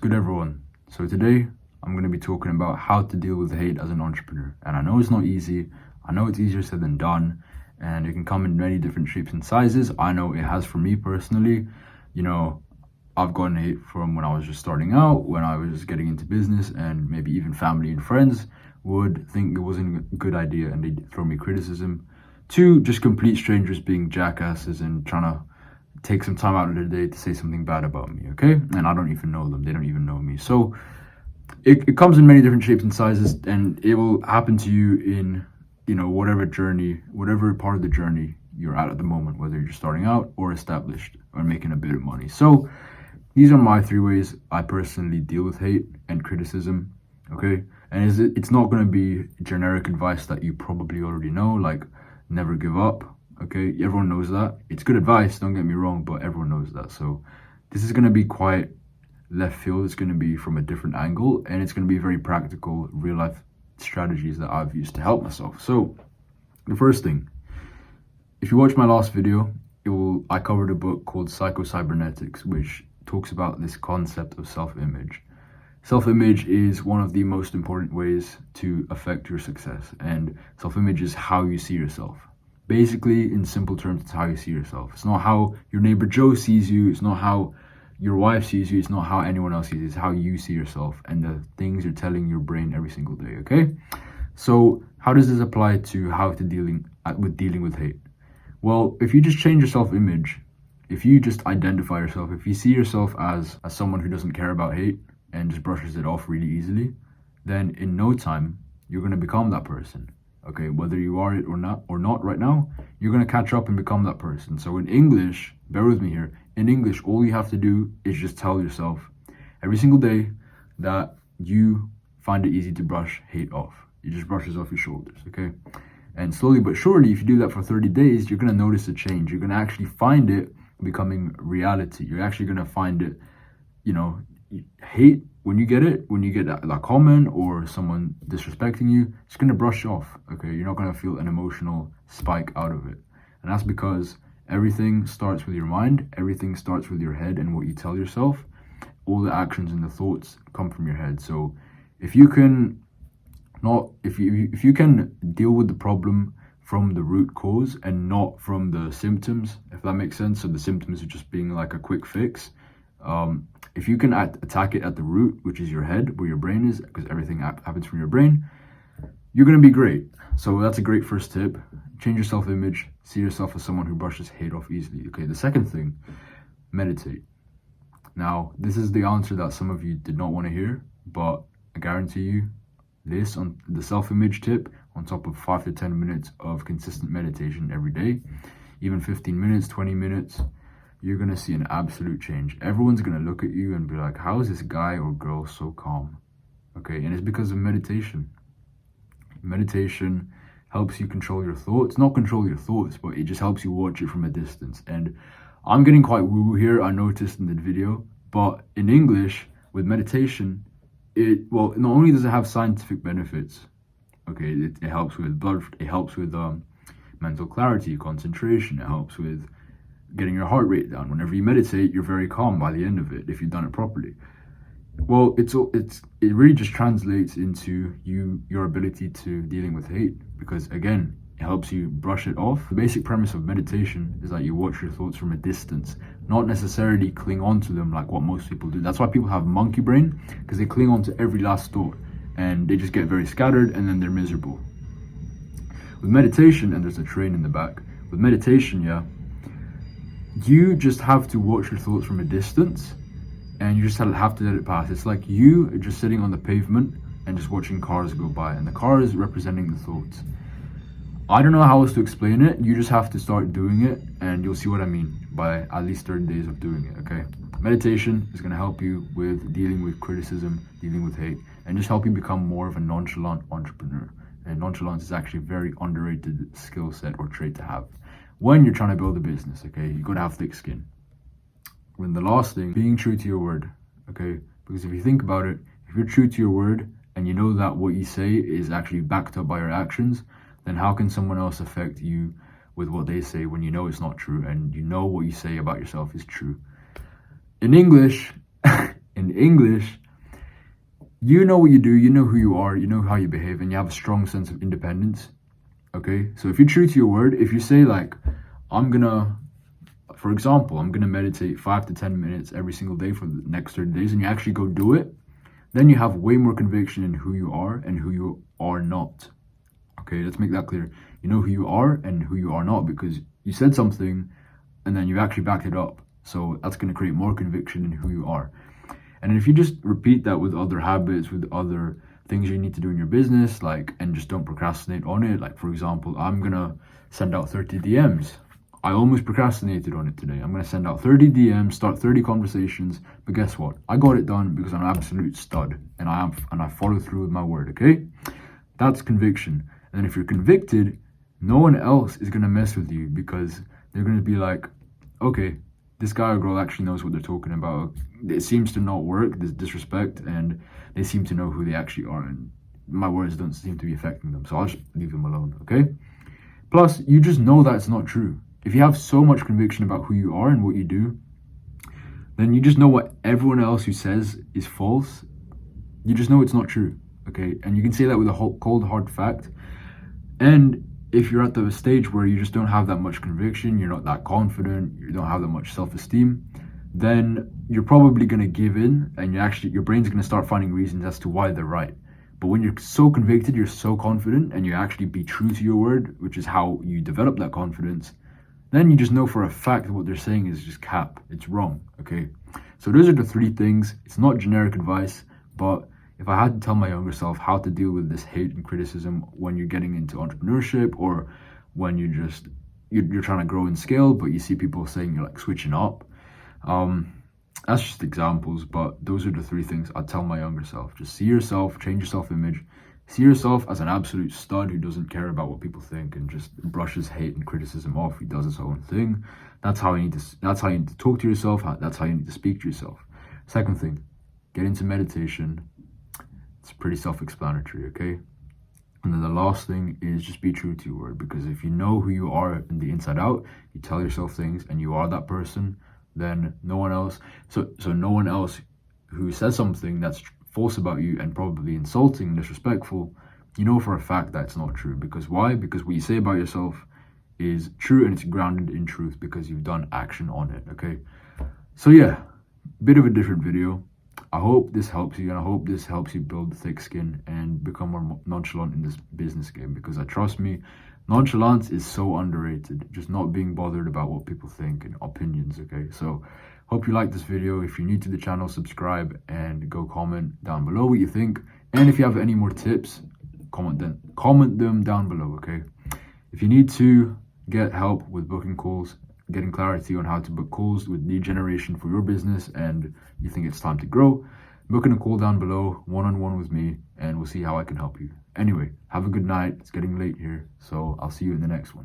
good, everyone? So today I'm going to be talking about how to deal with hate as an entrepreneur. And I know it's not easy. I know it's easier said than done. And it can come in many different shapes and sizes. I know it has for me personally. I've gotten hate from when I was just starting out, when I was just getting into business, and maybe even family and friends would think it wasn't a good idea and they'd throw me criticism, to just complete strangers being jackasses and trying to take some time out of their day to say something bad about me, okay? And I don't even know them. They don't even know me. So it comes in many different shapes and sizes, and it will happen to you in, whatever journey, whatever part of the journey you're at the moment, whether you're just starting out or established or making a bit of money. So these are my 3 ways I personally deal with hate and criticism, okay? And it's not going to be generic advice that you probably already know, like never give up. Okay, everyone knows that. It's good advice, don't get me wrong, but everyone knows that. So this is going to be quite left field. It's going to be from a different angle, and it's going to be very practical, real life strategies that I've used to help myself. So the first thing, if you watch my last video, I covered a book called Psycho-Cybernetics, which talks about this concept of self-image. Self-image is one of the most important ways to affect your success, and self-image is how you see yourself. Basically, in simple terms, it's how you see yourself. It's not how your neighbor Joe sees you. It's not how your wife sees you. It's not how anyone else sees you. It's how you see yourself and the things you're telling your brain every single day, okay? So how does this apply to how to dealing with hate? Well, if you just change your self-image, if you just identify yourself, if you see yourself as someone who doesn't care about hate and just brushes it off really easily, then in no time, you're going to become that person. Okay, whether you are it or not right now, you're going to catch up and become that person. So in English, bear with me here, in English, all you have to do is just tell yourself every single day that you find it easy to brush hate off. You just brush it off your shoulders, okay? And slowly but surely, if you do that for 30 days, you're going to notice a change. You're going to actually find it becoming reality. You're actually going to find it, hate, when you get that comment or someone disrespecting you, it's going to brush off, okay? You're not going to feel an emotional spike out of it. And that's because everything starts with your mind, everything starts with your head and what you tell yourself. All the actions and the thoughts come from your head. So if you can deal with the problem from the root cause and not from the symptoms, if that makes sense. So the symptoms are just being like a quick fix. If you can attack it at the root, which is your head, where your brain is, because everything happens from your brain, you're going to be great. So that's a great first tip. Change your self-image. See yourself as someone who brushes hate off easily. Okay, the second thing, meditate. Now, this is the answer that some of you did not want to hear, but I guarantee you this, on the self-image tip, on top of 5 to 10 minutes of consistent meditation every day, even 15 minutes, 20 minutes, you're going to see an absolute change. Everyone's going to look at you and be like, how is this guy or girl so calm? Okay, and it's because of meditation. Meditation helps you control your thoughts. Not control your thoughts, but it just helps you watch it from a distance. And I'm getting quite woo-woo here, I noticed in the video, but in English, with meditation, not only does it have scientific benefits, okay, it helps with mental clarity, concentration, it helps with getting your heart rate down. Whenever you meditate, you're very calm by the end of it if you've done it properly. Well, it really just translates into your ability to dealing with hate, because again, it helps you brush it off. The basic premise of meditation is that you watch your thoughts from a distance, not necessarily cling on to them like what most people do. That's why people have monkey brain, because they cling on to every last thought and they just get very scattered and then they're miserable. With meditation, and there's a train in the back, with meditation, you just have to watch your thoughts from a distance, and you just have to let it pass. It's like you are just sitting on the pavement and just watching cars go by, and the car is representing the thoughts. I don't know how else to explain it. You just have to start doing it, and you'll see what I mean by at least 30 days of doing it, okay? Meditation is going to help you with dealing with criticism, dealing with hate, and just help you become more of a nonchalant entrepreneur. And nonchalance is actually a very underrated skill set or trait to have when you're trying to build a business, okay? You gotta have thick skin. And the last thing, being true to your word, okay? Because if you think about it, if you're true to your word and you know that what you say is actually backed up by your actions, then how can someone else affect you with what they say when you know it's not true and you know what you say about yourself is true? In English, In English, you know what you do, you know who you are, you know how you behave, and you have a strong sense of independence. Okay, so if you're true to your word, if you say like, for example, I'm gonna meditate 5 to 10 minutes every single day for the next 30 days, and you actually go do it, then you have way more conviction in who you are and who you are not. Okay, let's make that clear. You know who you are and who you are not because you said something and then you actually backed it up. So that's going to create more conviction in who you are. And if you just repeat that with other habits, with other things you need to do in your business, like, and just don't procrastinate on it. Like, for example, I'm going to send out 30 DMs. I almost procrastinated on it today. I'm going to send out 30 DMs, start 30 conversations. But guess what? I got it done because I'm an absolute stud and I follow through with my word, okay? That's conviction. And if you're convicted, no one else is going to mess with you because they're going to be like, okay, this guy or girl actually knows what they're talking about. It seems to not work, this disrespect, and they seem to know who they actually are. And my words don't seem to be affecting them. So I'll just leave them alone, okay? Plus, you just know that it's not true. If you have so much conviction about who you are and what you do, then you just know what everyone else who says is false. You just know it's not true, okay? And you can say that with a cold, hard fact. And if you're at the stage where you just don't have that much conviction, you're not that confident, you don't have that much self-esteem, then you're probably going to give in and your brain's going to start finding reasons as to why they're right. But when you're so convicted, you're so confident, and you actually be true to your word, which is how you develop that confidence, then you just know for a fact that what they're saying is just cap. It's wrong, okay? So those are the 3 things. It's not generic advice, but if I had to tell my younger self how to deal with this hate and criticism when you're getting into entrepreneurship or when you're trying to grow and scale, but you see people saying you're like switching up, that's just examples, but those are the 3 things I'd tell my younger self. Just see yourself, change your self-image, see yourself as an absolute stud who doesn't care about what people think and just brushes hate and criticism off. He does his own thing. That's how you need to talk to yourself. That's how you need to speak to yourself. Second thing, get into meditation. It's pretty self-explanatory, okay? And then the last thing is just be true to your word, because if you know who you are in the inside out, you tell yourself things and you are that person, then no one else, so no one else who says something that's false about you and probably insulting and disrespectful, you know for a fact that it's not true. Because why? Because what you say about yourself is true and it's grounded in truth because you've done action on it, okay? So yeah, bit of a different video. I hope this helps you, and I hope this helps you build thick skin and become more nonchalant in this business game, because trust me, nonchalance is so underrated. Just not being bothered about what people think and opinions, okay? So hope you like this video. If you're new to the channel, subscribe and go comment down below what you think. And if you have any more tips, comment them down below, okay? If you need to get help with booking calls, getting clarity on how to book calls with lead generation for your business, and you think it's time to grow, booking a call down below, one-on-one with me, and we'll see how I can help you. Anyway, have a good night. It's getting late here, so I'll see you in the next one.